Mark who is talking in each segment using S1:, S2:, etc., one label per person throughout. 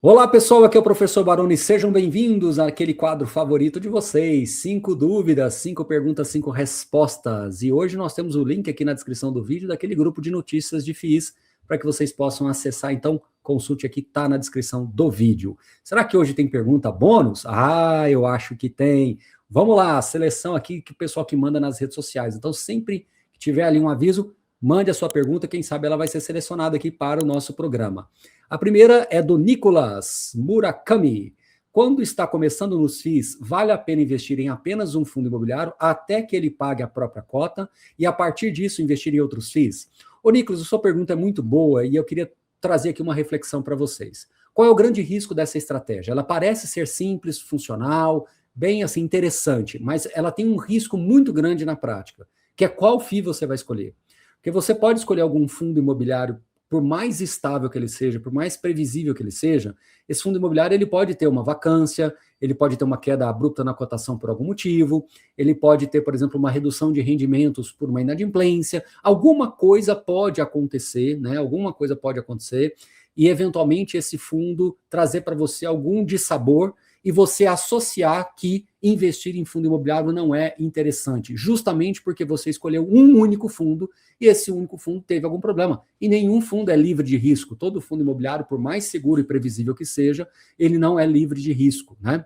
S1: Olá pessoal, aqui é o professor Baroni, sejam bem-vindos àquele quadro favorito de vocês, 5 dúvidas, 5 perguntas, 5 respostas, e hoje nós temos o link aqui na descrição do vídeo daquele grupo de notícias de FIIs, para que vocês possam acessar, então consulte aqui, está na descrição do vídeo. Será que hoje tem pergunta bônus? Ah, eu acho que tem. Vamos lá, seleção aqui que o pessoal que manda nas redes sociais, então sempre que tiver ali um aviso, mande a sua pergunta, quem sabe ela vai ser selecionada aqui para o nosso programa. A primeira é do Nicolas Murakami. Quando está começando nos FIIs, vale a pena investir em apenas um fundo imobiliário até que ele pague a própria cota e a partir disso investir em outros FIIs? Ô Nicolas, a sua pergunta é muito boa e eu queria trazer aqui uma reflexão para vocês. Qual é o grande risco dessa estratégia? Ela parece ser simples, funcional, bem assim interessante, mas ela tem um risco muito grande na prática, que é qual FII você vai escolher. Porque você pode escolher algum fundo imobiliário, por mais estável que ele seja, por mais previsível que ele seja, esse fundo imobiliário ele pode ter uma vacância, ele pode ter uma queda abrupta na cotação por algum motivo, ele pode ter, por exemplo, uma redução de rendimentos por uma inadimplência, alguma coisa pode acontecer, né? Alguma coisa pode acontecer, e eventualmente esse fundo trazer para você algum dissabor e você associar que investir em fundo imobiliário não é interessante, justamente porque você escolheu um único fundo e esse único fundo teve algum problema. E nenhum fundo é livre de risco. Todo fundo imobiliário, por mais seguro e previsível que seja, ele não é livre de risco, né?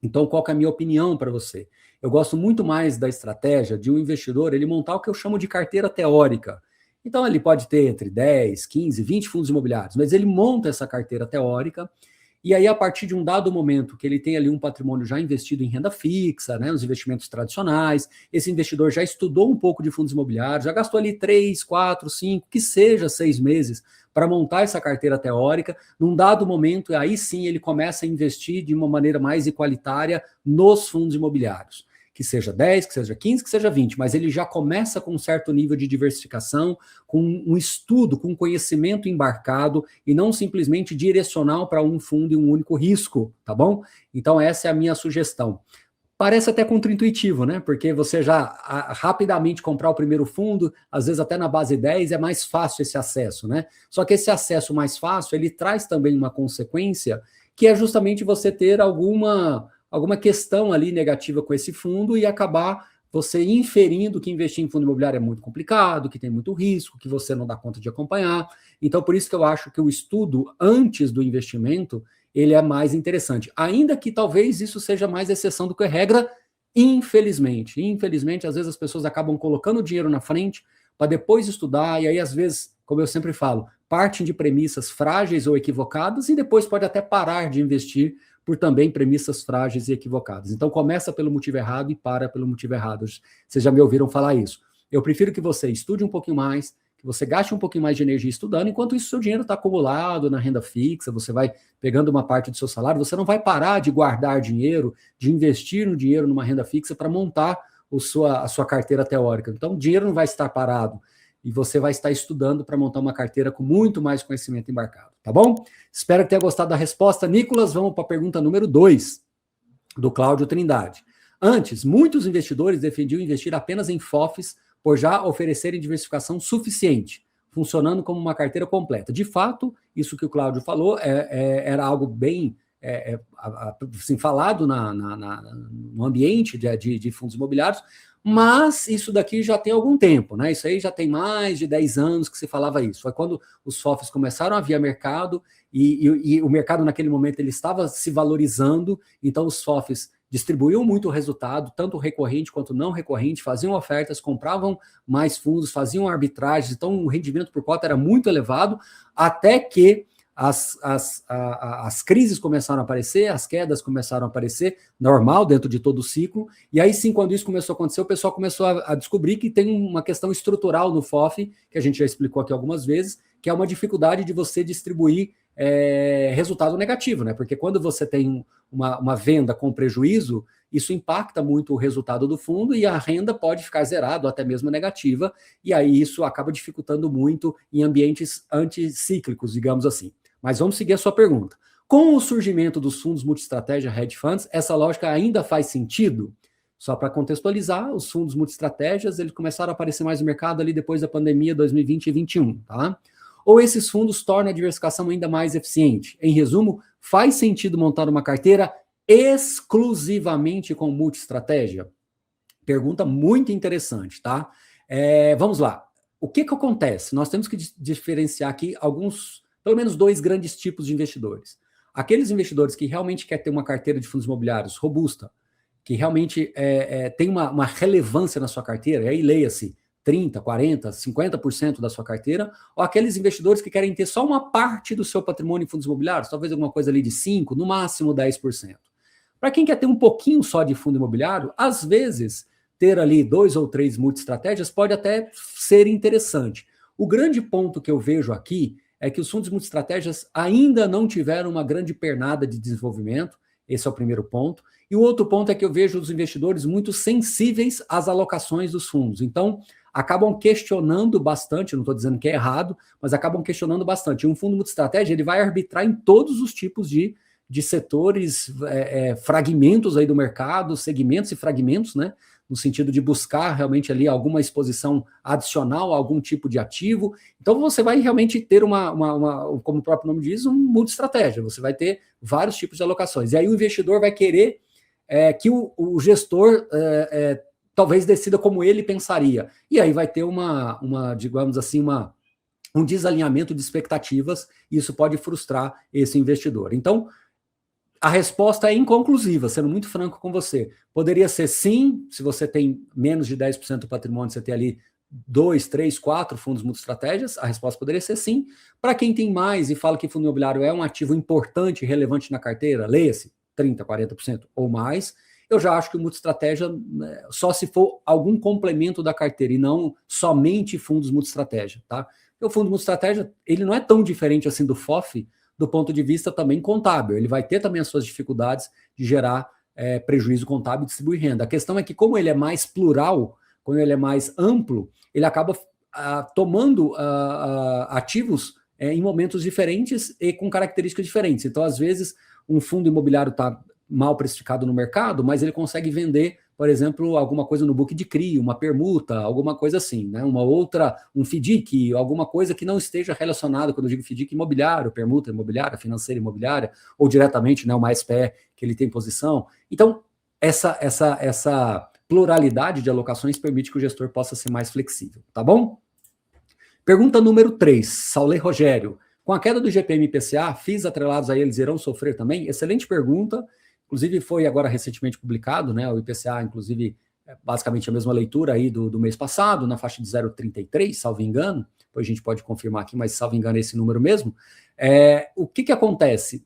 S1: Então, qual que é a minha opinião para você? Eu gosto muito mais da estratégia de um investidor ele montar o que eu chamo de carteira teórica. Então, ele pode ter entre 10, 15, 20 fundos imobiliários, mas ele monta essa carteira teórica e aí, a partir de um dado momento que ele tem ali um patrimônio já investido em renda fixa, né, os investimentos tradicionais, esse investidor já estudou um pouco de fundos imobiliários, já gastou ali 3, 4, 5, que seja 6 meses para montar essa carteira teórica, num dado momento, aí sim ele começa a investir de uma maneira mais igualitária nos fundos imobiliários. Que seja 10, que seja 15, que seja 20, mas ele já começa com um certo nível de diversificação, com um estudo, com conhecimento embarcado e não simplesmente direcional para um fundo e um único risco, tá bom? Então essa é a minha sugestão. Parece até contraintuitivo, né? Porque você já rapidamente comprar o primeiro fundo, às vezes até na base 10 é mais fácil esse acesso, né? Só que esse acesso mais fácil, ele traz também uma consequência, que é justamente você ter alguma questão ali negativa com esse fundo e acabar você inferindo que investir em fundo imobiliário é muito complicado, que tem muito risco, que você não dá conta de acompanhar. Então, por isso que eu acho que o estudo antes do investimento, ele é mais interessante. Ainda que talvez isso seja mais exceção do que regra, infelizmente. Infelizmente, às vezes as pessoas acabam colocando o dinheiro na frente para depois estudar, e aí às vezes, como eu sempre falo, partem de premissas frágeis ou equivocadas e depois pode até parar de investir por também premissas frágeis e equivocadas. Então começa pelo motivo errado e para pelo motivo errado. Vocês já me ouviram falar isso. Eu prefiro que você estude um pouquinho mais, que você gaste um pouquinho mais de energia estudando, enquanto isso seu dinheiro está acumulado na renda fixa, você vai pegando uma parte do seu salário, você não vai parar de guardar dinheiro, de investir no dinheiro numa renda fixa para montar a sua carteira teórica. Então o dinheiro não vai estar parado, e você vai estar estudando para montar uma carteira com muito mais conhecimento embarcado, tá bom? Espero que tenha gostado da resposta. Nicolas, vamos para a pergunta número 2, do Cláudio Trindade. Antes, muitos investidores defendiam investir apenas em FOFs por já oferecerem diversificação suficiente, funcionando como uma carteira completa. De fato, isso que o Cláudio falou era algo bem assim, falado no ambiente de fundos imobiliários, mas isso daqui já tem algum tempo, né? Isso aí já tem mais de 10 anos que se falava isso. Foi quando os FOFs começaram a vir a mercado e o mercado naquele momento ele estava se valorizando, então os FOFs distribuíam muito resultado, tanto recorrente quanto não recorrente, faziam ofertas, compravam mais fundos, faziam arbitragens, então o rendimento por cota era muito elevado, até que as crises começaram a aparecer, as quedas começaram a aparecer, normal dentro de todo o ciclo, e aí sim, quando isso começou a acontecer, o pessoal começou a descobrir que tem uma questão estrutural no FOF, que a gente já explicou aqui algumas vezes, que é uma dificuldade de você distribuir resultado negativo, né? Porque quando você tem uma venda com prejuízo, isso impacta muito o resultado do fundo e a renda pode ficar zerada ou até mesmo negativa, e aí isso acaba dificultando muito em ambientes anticíclicos, digamos assim. Mas vamos seguir a sua pergunta. Com o surgimento dos fundos multiestratégia hedge funds, essa lógica ainda faz sentido? Só para contextualizar, os fundos multiestratégias eles começaram a aparecer mais no mercado ali depois da pandemia 2020 e 2021, tá? Ou esses fundos tornam a diversificação ainda mais eficiente? Em resumo, faz sentido montar uma carteira exclusivamente com multi-estratégia? Pergunta muito interessante, tá? Vamos lá. O que acontece? Nós temos que diferenciar aqui pelo menos 2 grandes tipos de investidores. Aqueles investidores que realmente querem ter uma carteira de fundos imobiliários robusta, que realmente tem uma relevância na sua carteira, e aí leia-se 30%, 40%, 50% da sua carteira, ou aqueles investidores que querem ter só uma parte do seu patrimônio em fundos imobiliários, talvez alguma coisa ali de 5%, no máximo 10%. Para quem quer ter um pouquinho só de fundo imobiliário, às vezes ter ali 2 ou 3 multi-estratégias pode até ser interessante. O grande ponto que eu vejo aqui é que os fundos multi-estratégias ainda não tiveram uma grande pernada de desenvolvimento, esse é o primeiro ponto. E o outro ponto é que eu vejo os investidores muito sensíveis às alocações dos fundos. Então, acabam questionando bastante, não estou dizendo que é errado, mas acabam questionando bastante. Um fundo multi-estratégia, ele vai arbitrar em todos os tipos de setores, fragmentos aí do mercado, segmentos e fragmentos, né? No sentido de buscar realmente ali alguma exposição adicional a algum tipo de ativo. Então você vai realmente ter como o próprio nome diz, um multi-estratégia. Você vai ter vários tipos de alocações. E aí o investidor vai querer que o gestor talvez decida como ele pensaria. E aí vai ter digamos assim, um desalinhamento de expectativas, e isso pode frustrar esse investidor. Então, a resposta é inconclusiva, sendo muito franco com você. Poderia ser sim, se você tem menos de 10% do patrimônio, você tem ali 2, 3, 4 fundos multi-estratégias, a resposta poderia ser sim. Para quem tem mais e fala que fundo imobiliário é um ativo importante e relevante na carteira, leia-se 30%, 40% ou mais, eu já acho que o multi-estratégia, só se for algum complemento da carteira e não somente fundos multi-estratégia, tá? Porque o fundo multi-estratégia, ele não é tão diferente assim do FOF, do ponto de vista também contábil. Ele vai ter também as suas dificuldades de gerar prejuízo contábil e distribuir renda. A questão é que, como ele é mais plural, quando ele é mais amplo, ele acaba tomando ativos em momentos diferentes e com características diferentes. Então, às vezes, um fundo imobiliário está mal precificado no mercado, mas ele consegue vender, por exemplo, alguma coisa no book de CRI, uma permuta, alguma coisa assim, né? Um FDIC, alguma coisa que não esteja relacionada, quando eu digo FDIC imobiliário, permuta imobiliária, financeira imobiliária, ou diretamente, né, uma SPE que ele tem posição. Então, essa pluralidade de alocações permite que o gestor possa ser mais flexível, tá bom? Pergunta número 3, Sauley Rogério. Com a queda do GPM e IPCA, FIIs atrelados a eles irão sofrer também? Excelente pergunta. Inclusive, foi agora recentemente publicado, né? O IPCA, inclusive, basicamente a mesma leitura aí do mês passado, na faixa de 0,33, salvo engano. Depois a gente pode confirmar aqui, mas salvo engano é esse número mesmo. O que acontece?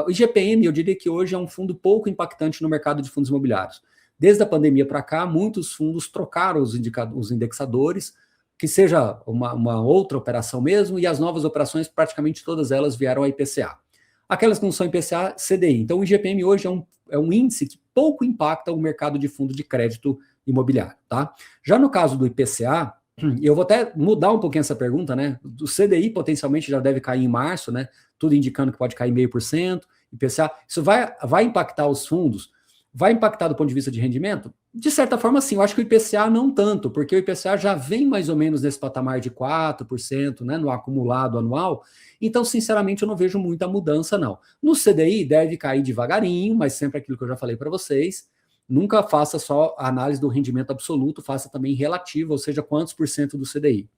S1: O IGPM, eu diria que hoje é um fundo pouco impactante no mercado de fundos imobiliários. Desde a pandemia para cá, muitos fundos trocaram os indexadores, que seja uma outra operação mesmo, e as novas operações, praticamente todas elas vieram a IPCA. Aquelas que não são IPCA, CDI. Então, o IGPM hoje é um índice que pouco impacta o mercado de fundo de crédito imobiliário, tá? Já no caso do IPCA, eu vou até mudar um pouquinho essa pergunta, né? O CDI potencialmente já deve cair em março, né? Tudo indicando que pode cair 0,5%. IPCA, isso vai impactar os fundos? Vai impactar do ponto de vista de rendimento? De certa forma, sim. Eu acho que o IPCA não tanto, porque o IPCA já vem mais ou menos nesse patamar de 4%, né, no acumulado anual. Então, sinceramente, eu não vejo muita mudança, não. No CDI, deve cair devagarinho, mas sempre aquilo que eu já falei para vocês. Nunca faça só a análise do rendimento absoluto, faça também relativo, ou seja, quantos por cento do CDI.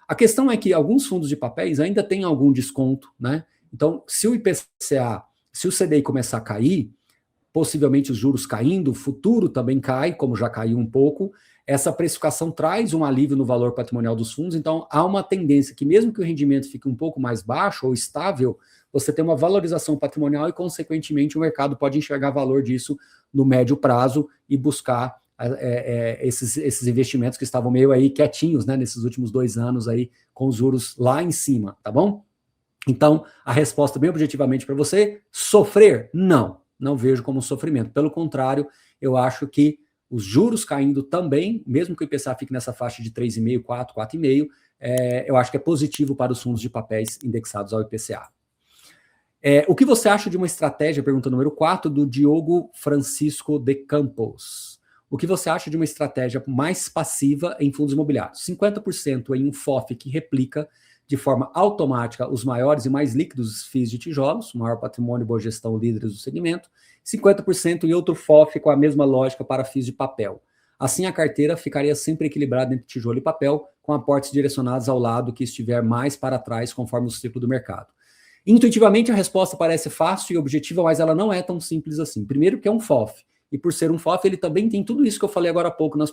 S1: A questão é que alguns fundos de papéis ainda têm algum desconto, né? Então, se o IPCA, se o CDI começar a cair, possivelmente os juros caindo, o futuro também cai, como já caiu um pouco, essa precificação traz um alívio no valor patrimonial dos fundos, então há uma tendência que mesmo que o rendimento fique um pouco mais baixo ou estável, você tem uma valorização patrimonial e, consequentemente, o mercado pode enxergar valor disso no médio prazo e buscar esses investimentos que estavam meio aí quietinhos, né, nesses últimos 2 anos aí, com os juros lá em cima, tá bom? Então, a resposta bem objetivamente para você, sofrer? Não vejo como um sofrimento. Pelo contrário, eu acho que os juros caindo também, mesmo que o IPCA fique nessa faixa de 3,5%, 4%, 4,5%, eu acho que é positivo para os fundos de papéis indexados ao IPCA. O que você acha de uma estratégia, pergunta número 4, do Diogo Francisco de Campos? O que você acha de uma estratégia mais passiva em fundos imobiliários? 50% em um FOF que replica, de forma automática os maiores e mais líquidos FIIs de tijolos, maior patrimônio e boa gestão líderes do segmento, 50% em outro FOF com a mesma lógica para FIIs de papel. Assim, a carteira ficaria sempre equilibrada entre tijolo e papel, com aportes direcionados ao lado que estiver mais para trás, conforme o ciclo do mercado. Intuitivamente, a resposta parece fácil e objetiva, mas ela não é tão simples assim. Primeiro, que é um FOF, e por ser um FOF, ele também tem tudo isso que eu falei agora há pouco na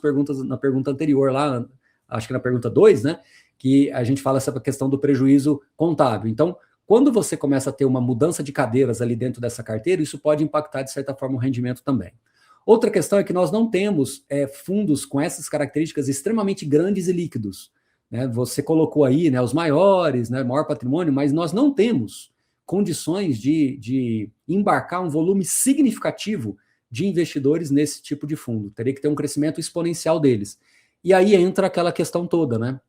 S1: pergunta anterior, lá, acho que na pergunta 2, né? Que a gente fala essa questão do prejuízo contábil. Então, quando você começa a ter uma mudança de cadeiras ali dentro dessa carteira, isso pode impactar, de certa forma, o rendimento também. Outra questão é que nós não temos fundos com essas características extremamente grandes e líquidos. Né? Você colocou aí, né, os maiores, né, maior patrimônio, mas nós não temos condições de embarcar um volume significativo de investidores nesse tipo de fundo. Teria que ter um crescimento exponencial deles. E aí entra aquela questão toda, né?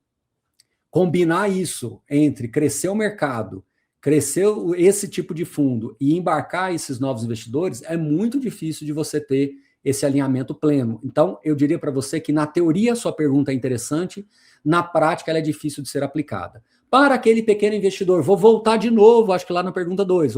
S1: Combinar isso entre crescer o mercado, crescer esse tipo de fundo e embarcar esses novos investidores é muito difícil de você ter esse alinhamento pleno. Então, eu diria para você que, na teoria, a sua pergunta é interessante, na prática, ela é difícil de ser aplicada. Para aquele pequeno investidor, vou voltar de novo, acho que lá na pergunta 2,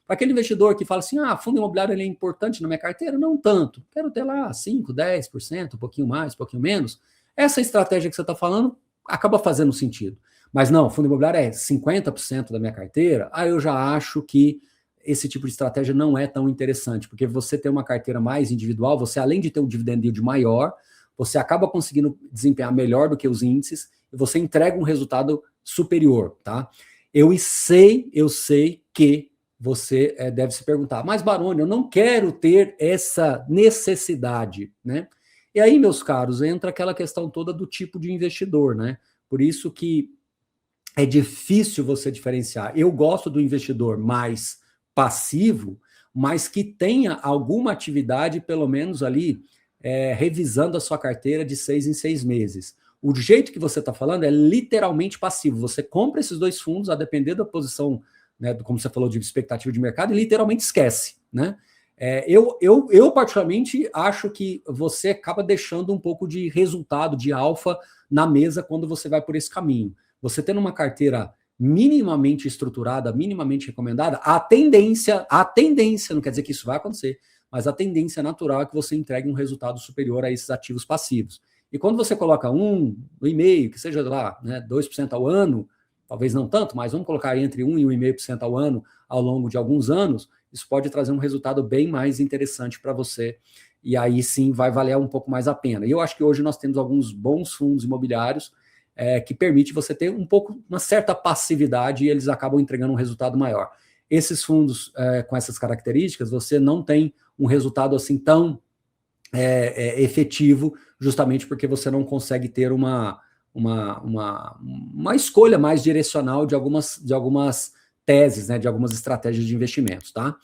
S1: Para aquele investidor que fala assim, fundo imobiliário ele é importante na minha carteira? Não tanto, quero ter lá 5%, 10%, um pouquinho mais, um pouquinho menos. Essa estratégia que você está falando acaba fazendo sentido. Mas não, fundo imobiliário é 50% da minha carteira, aí eu já acho que esse tipo de estratégia não é tão interessante, porque você tem uma carteira mais individual, você além de ter um dividend yield maior, você acaba conseguindo desempenhar melhor do que os índices e você entrega um resultado superior, tá? Eu sei que você deve se perguntar, mas Baroni, eu não quero ter essa necessidade, né? E aí, meus caros, entra aquela questão toda do tipo de investidor, né? Por isso que é difícil você diferenciar. Eu gosto do investidor mais passivo, mas que tenha alguma atividade, pelo menos ali, revisando a sua carteira de 6 em 6 meses. O jeito que você está falando é literalmente passivo. Você compra esses dois fundos, a depender da posição, né, como você falou, de expectativa de mercado, e literalmente esquece, né? Eu particularmente acho que você acaba deixando um pouco de resultado, de alfa na mesa quando você vai por esse caminho. Você tendo uma carteira minimamente estruturada, minimamente recomendada, a tendência, não quer dizer que isso vai acontecer, mas a tendência natural é que você entregue um resultado superior a esses ativos passivos. E quando você coloca 1,5%, que seja lá, né, 2% ao ano, talvez não tanto, mas vamos colocar entre 1% e 1,5% ao ano ao longo de alguns anos, isso pode trazer um resultado bem mais interessante para você, e aí sim vai valer um pouco mais a pena. E eu acho que hoje nós temos alguns bons fundos imobiliários que permite você ter uma certa passividade e eles acabam entregando um resultado maior. Esses fundos com essas características, você não tem um resultado assim tão efetivo, justamente porque você não consegue ter uma escolha mais direcional de algumas teses, né, de algumas estratégias de investimentos, tá?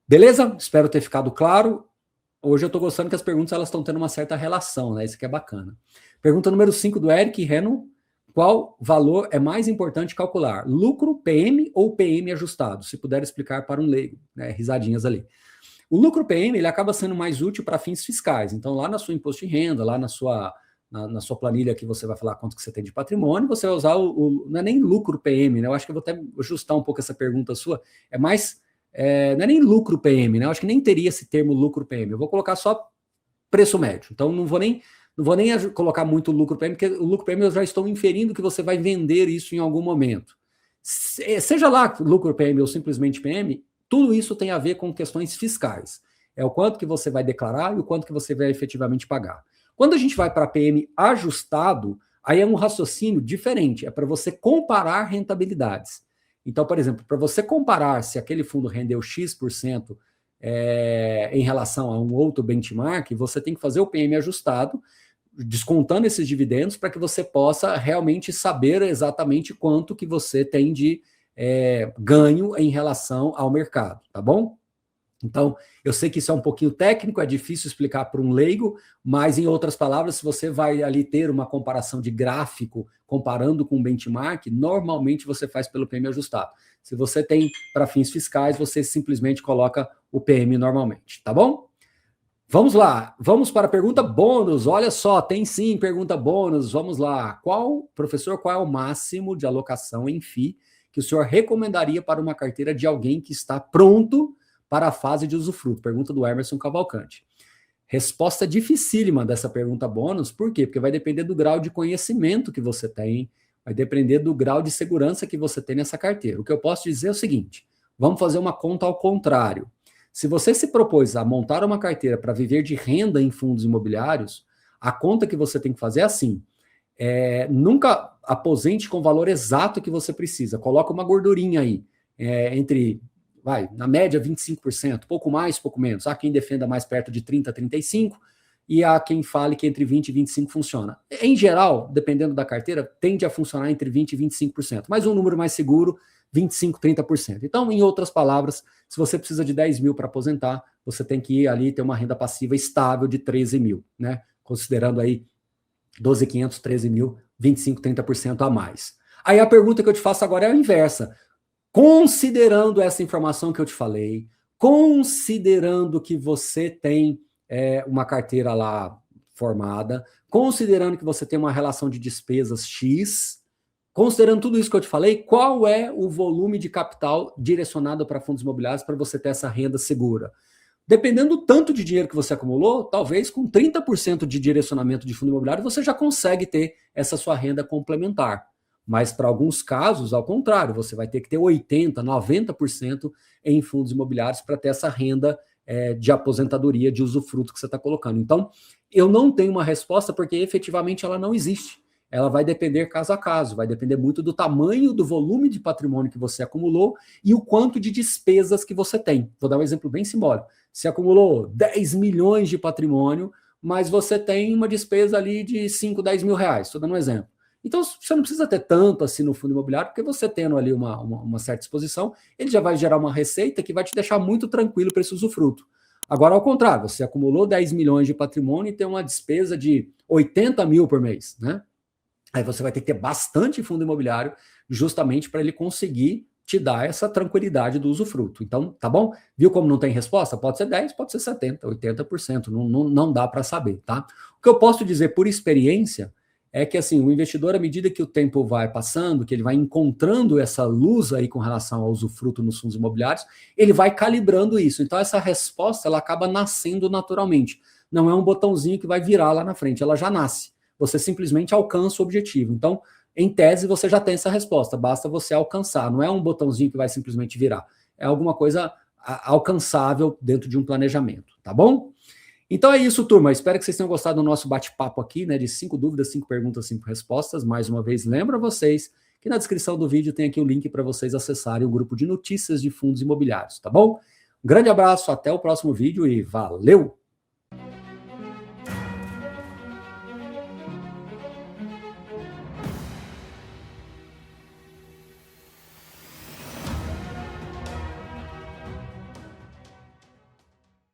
S1: Beleza? Espero ter ficado claro. Hoje eu estou gostando que as perguntas elas estão tendo uma certa relação, né? Isso aqui é bacana. Pergunta número 5 do Eric Reno. Qual valor é mais importante calcular? Lucro, PM ou PM ajustado? Se puder explicar para um leigo, né? Risadinhas ali. O lucro PM ele acaba sendo mais útil para fins fiscais. Então, lá na sua imposto de renda, lá na sua planilha que você vai falar quanto que você tem de patrimônio, você vai usar não é nem lucro PM, né? Eu acho que eu vou até ajustar um pouco essa pergunta sua. É mais... não é nem lucro PM, né? Eu acho que nem teria esse termo lucro PM. Eu vou colocar só preço médio. Então, não vou nem colocar muito lucro PM, porque o lucro PM eu já estou inferindo que você vai vender isso em algum momento. Seja lá lucro PM ou simplesmente PM, tudo isso tem a ver com questões fiscais. É o quanto que você vai declarar e o quanto que você vai efetivamente pagar. Quando a gente vai para PM ajustado, aí é um raciocínio diferente. É para você comparar rentabilidades. Então, por exemplo, para você comparar se aquele fundo rendeu X% em relação a um outro benchmark, você tem que fazer o PM ajustado, descontando esses dividendos, para que você possa realmente saber exatamente quanto que você tem de ganho em relação ao mercado, tá bom? Então, eu sei que isso é um pouquinho técnico, é difícil explicar para um leigo, mas, em outras palavras, se você vai ali ter uma comparação de gráfico comparando com um benchmark, normalmente você faz pelo PM ajustado. Se você tem para fins fiscais, você simplesmente coloca o PM normalmente, tá bom? Vamos lá, vamos para a pergunta bônus. Olha só, tem sim pergunta bônus. Vamos lá. Professor, qual é o máximo de alocação em FII que o senhor recomendaria para uma carteira de alguém que está pronto para a fase de usufruto? Pergunta do Emerson Cavalcante. Resposta dificílima dessa pergunta bônus, por quê? Porque vai depender do grau de conhecimento que você tem, vai depender do grau de segurança que você tem nessa carteira. O que eu posso dizer é o seguinte: vamos fazer uma conta ao contrário. Se você se propôs a montar uma carteira para viver de renda em fundos imobiliários, a conta que você tem que fazer é assim: nunca aposente com o valor exato que você precisa. Coloca uma gordurinha aí, na média 25%, pouco mais, pouco menos. Há quem defenda mais perto de 30%, 35%, e há quem fale que entre 20% e 25% funciona. Em geral, dependendo da carteira, tende a funcionar entre 20% e 25%, mas um número mais seguro, 25%, 30%. Então, em outras palavras, se você precisa de 10 mil para aposentar, você tem que ir ali ter uma renda passiva estável de 13 mil, né? Considerando aí 12.500, 13 mil, 25%, 30% a mais. Aí a pergunta que eu te faço agora é a inversa. Considerando essa informação que eu te falei, considerando que você tem uma carteira lá formada, considerando que você tem uma relação de despesas X, considerando tudo isso que eu te falei, qual é o volume de capital direcionado para fundos imobiliários para você ter essa renda segura? Dependendo do tanto de dinheiro que você acumulou, talvez com 30% de direcionamento de fundo imobiliário, você já consegue ter essa sua renda complementar. Mas para alguns casos, ao contrário, você vai ter que ter 80%, 90% em fundos imobiliários para ter essa renda de aposentadoria, de usufruto que você está colocando. Então, eu não tenho uma resposta porque efetivamente ela não existe. Ela vai depender caso a caso, vai depender muito do tamanho, do volume de patrimônio que você acumulou e o quanto de despesas que você tem. Vou dar um exemplo bem simbólico. Você acumulou 10 milhões de patrimônio, mas você tem uma despesa ali de 5, 10 mil reais. Estou dando um exemplo. Então, você não precisa ter tanto assim no fundo imobiliário, porque você tendo ali uma certa exposição, ele já vai gerar uma receita que vai te deixar muito tranquilo para esse usufruto. Agora, ao contrário, você acumulou 10 milhões de patrimônio e tem uma despesa de 80 mil por mês, né? Aí você vai ter que ter bastante fundo imobiliário justamente para ele conseguir te dar essa tranquilidade do usufruto. Então, tá bom? Viu como não tem resposta? Pode ser 10%, pode ser 70%, 80%, não dá para saber, tá? O que eu posso dizer por experiência é que, assim, o investidor, à medida que o tempo vai passando, que ele vai encontrando essa luz aí com relação ao usufruto nos fundos imobiliários, ele vai calibrando isso. Então, essa resposta, ela acaba nascendo naturalmente. Não é um botãozinho que vai virar lá na frente, ela já nasce. Você simplesmente alcança o objetivo. Então, em tese, você já tem essa resposta, basta você alcançar. Não é um botãozinho que vai simplesmente virar. É alguma coisa alcançável dentro de um planejamento, tá bom? Então é isso, turma. Espero que vocês tenham gostado do nosso bate-papo aqui, né? De 5 dúvidas, 5 perguntas, 5 respostas. Mais uma vez, lembro a vocês que na descrição do vídeo tem aqui o link para vocês acessarem o grupo de notícias de fundos imobiliários, tá bom? Um grande abraço, até o próximo vídeo e valeu!